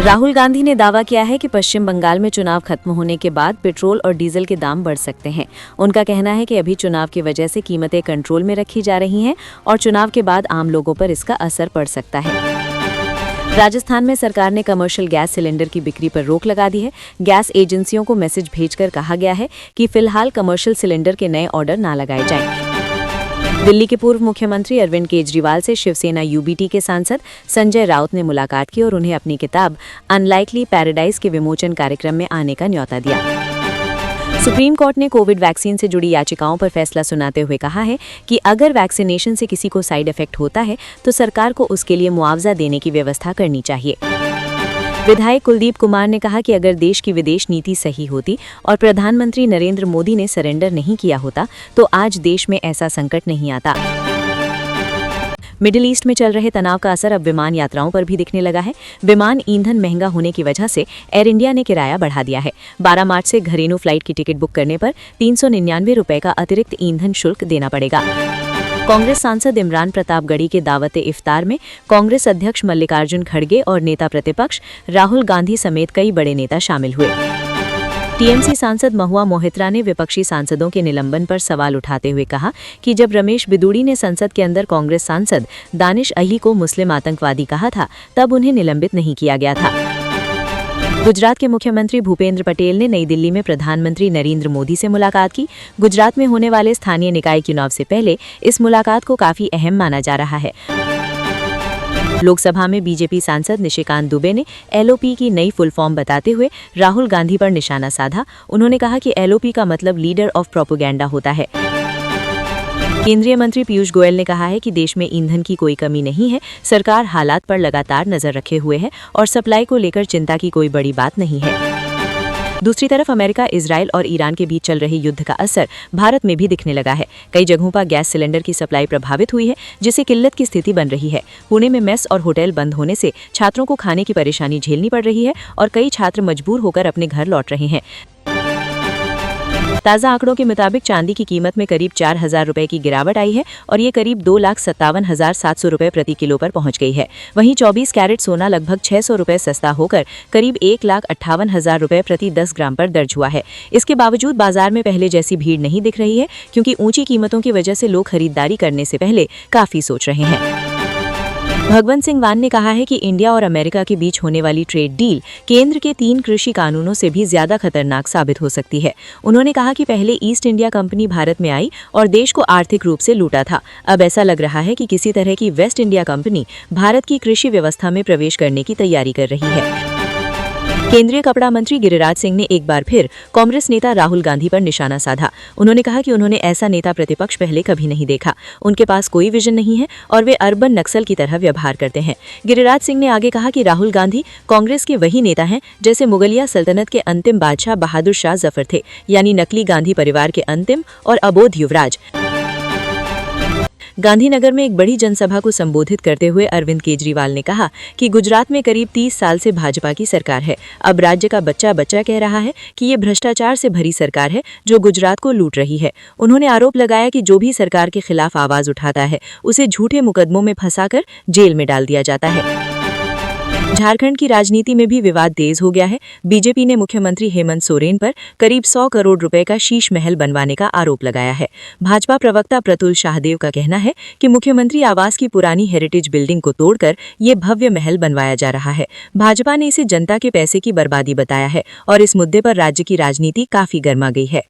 राहुल गांधी ने दावा किया है कि पश्चिम बंगाल में चुनाव खत्म होने के बाद पेट्रोल और डीजल के दाम बढ़ सकते हैं। उनका कहना है कि अभी चुनाव की वजह से कीमतें कंट्रोल में रखी जा रही हैं और चुनाव के बाद आम लोगों पर इसका असर पड़ सकता है। राजस्थान में सरकार ने कमर्शियल गैस सिलेंडर की बिक्री पर रोक लगा दी है। गैस एजेंसियों को मैसेज भेजकर कहा गया है कि फिलहाल कमर्शियल सिलेंडर के नए ऑर्डर ना लगाए जाएं। दिल्ली के पूर्व मुख्यमंत्री अरविंद केजरीवाल से शिवसेना यूबीटी के सांसद संजय राउत ने मुलाकात की और उन्हें अपनी किताब अनलाइकली पैराडाइज के विमोचन कार्यक्रम में आने का न्योता दिया। सुप्रीम कोर्ट ने कोविड वैक्सीन से जुड़ी याचिकाओं पर फैसला सुनाते हुए कहा है कि अगर वैक्सीनेशन से किसी को साइड इफेक्ट होता है तो सरकार को उसके लिए मुआवजा देने की व्यवस्था करनी चाहिए। विधायक कुलदीप कुमार ने कहा कि अगर देश की विदेश नीति सही होती और प्रधानमंत्री नरेंद्र मोदी ने सरेंडर नहीं किया होता तो आज देश में ऐसा संकट नहीं आता। मिडिल ईस्ट में चल रहे तनाव का असर अब विमान यात्राओं पर भी दिखने लगा है। विमान ईंधन महंगा होने की वजह से एयर इंडिया ने किराया बढ़ा दिया है। 12 मार्च से घरेलू फ्लाइट की टिकट बुक करने पर 399 रुपये का अतिरिक्त ईंधन शुल्क देना पड़ेगा। कांग्रेस सांसद इमरान प्रताप गढ़ी के दावते इफ्तार में कांग्रेस अध्यक्ष मल्लिकार्जुन खड़गे और नेता प्रतिपक्ष राहुल गांधी समेत कई बड़े नेता शामिल हुए। टीएमसी सांसद महुआ मोहित्रा ने विपक्षी सांसदों के निलंबन पर सवाल उठाते हुए कहा कि जब रमेश बिदूड़ी ने संसद के अंदर कांग्रेस सांसद दानिश अली को मुस्लिम आतंकवादी कहा था तब उन्हें निलंबित नहीं किया गया था। गुजरात के मुख्यमंत्री भूपेंद्र पटेल ने नई दिल्ली में प्रधानमंत्री नरेंद्र मोदी से मुलाकात की। गुजरात में होने वाले स्थानीय निकाय चुनाव से पहले इस मुलाकात को काफी अहम माना जा रहा है। लोकसभा में बीजेपी सांसद निशिकांत दुबे ने एलओपी की नई फुल फॉर्म बताते हुए राहुल गांधी पर निशाना साधा। उन्होंने कहा कि एलओपी का मतलब लीडर ऑफ प्रोपेगेंडा होता है। केंद्रीय मंत्री पीयूष गोयल ने कहा है कि देश में ईंधन की कोई कमी नहीं है। सरकार हालात पर लगातार नजर रखे हुए है और सप्लाई को लेकर चिंता की कोई बड़ी बात नहीं है। दूसरी तरफ अमेरिका, इजराइल और ईरान के बीच चल रहे युद्ध का असर भारत में भी दिखने लगा है। कई जगहों पर गैस सिलेंडर की सप्लाई प्रभावित हुई है, जिससे किल्लत की स्थिति बन रही है। पुणे में मेस और होटल बंद होने से छात्रों को खाने की परेशानी झेलनी पड़ रही है और कई छात्र मजबूर होकर अपने घर लौट रहे हैं। ताज़ा आंकड़ों के मुताबिक चांदी की कीमत में करीब 4,000 रुपए की गिरावट आई है और ये करीब 2,57,700 रुपए प्रति किलो पर पहुंच गई है। वहीं 24 कैरेट सोना लगभग 600 रुपए सस्ता होकर करीब 1,58,000 रुपए प्रति 10 ग्राम पर दर्ज हुआ है। इसके बावजूद बाजार में पहले जैसी भीड़ नहीं दिख रही है, क्योंकि ऊंची कीमतों की वजह से लोग खरीदारी करने से पहले काफी सोच रहे हैं। भगवंत सिंह मान ने कहा है कि इंडिया और अमेरिका के बीच होने वाली ट्रेड डील केंद्र के 3 कृषि कानूनों से भी ज्यादा खतरनाक साबित हो सकती है। उन्होंने कहा कि पहले ईस्ट इंडिया कंपनी भारत में आई और देश को आर्थिक रूप से लूटा था। अब ऐसा लग रहा है कि किसी तरह की वेस्ट इंडिया कंपनी भारत की कृषि व्यवस्था में प्रवेश करने की तैयारी कर रही है। केंद्रीय कपड़ा मंत्री गिरिराज सिंह ने एक बार फिर कांग्रेस नेता राहुल गांधी पर निशाना साधा। उन्होंने कहा कि उन्होंने ऐसा नेता प्रतिपक्ष पहले कभी नहीं देखा। उनके पास कोई विजन नहीं है और वे अर्बन नक्सल की तरह व्यवहार करते हैं। गिरिराज सिंह ने आगे कहा कि राहुल गांधी कांग्रेस के वही नेता हैं जैसे मुगलिया सल्तनत के अंतिम बादशाह बहादुर शाह जफर थे, यानी नकली गांधी परिवार के अंतिम और अबोध युवराज। गांधीनगर में एक बड़ी जनसभा को संबोधित करते हुए अरविंद केजरीवाल ने कहा कि गुजरात में करीब 30 साल से भाजपा की सरकार है। अब राज्य का बच्चा बच्चा कह रहा है कि ये भ्रष्टाचार से भरी सरकार है जो गुजरात को लूट रही है। उन्होंने आरोप लगाया कि जो भी सरकार के खिलाफ आवाज उठाता है उसे झूठे मुकदमों में फंसाकर जेल में डाल दिया जाता है। झारखंड की राजनीति में भी विवाद तेज हो गया है। बीजेपी ने मुख्यमंत्री हेमंत सोरेन पर करीब 100 करोड़ रुपए का शीश महल बनवाने का आरोप लगाया है। भाजपा प्रवक्ता प्रतुल शाहदेव का कहना है कि मुख्यमंत्री आवास की पुरानी हेरिटेज बिल्डिंग को तोड़कर ये भव्य महल बनवाया जा रहा है। भाजपा ने इसे जनता के पैसे की बर्बादी बताया है और इस मुद्दे पर राज्य की राजनीति काफी गर्मा गई है।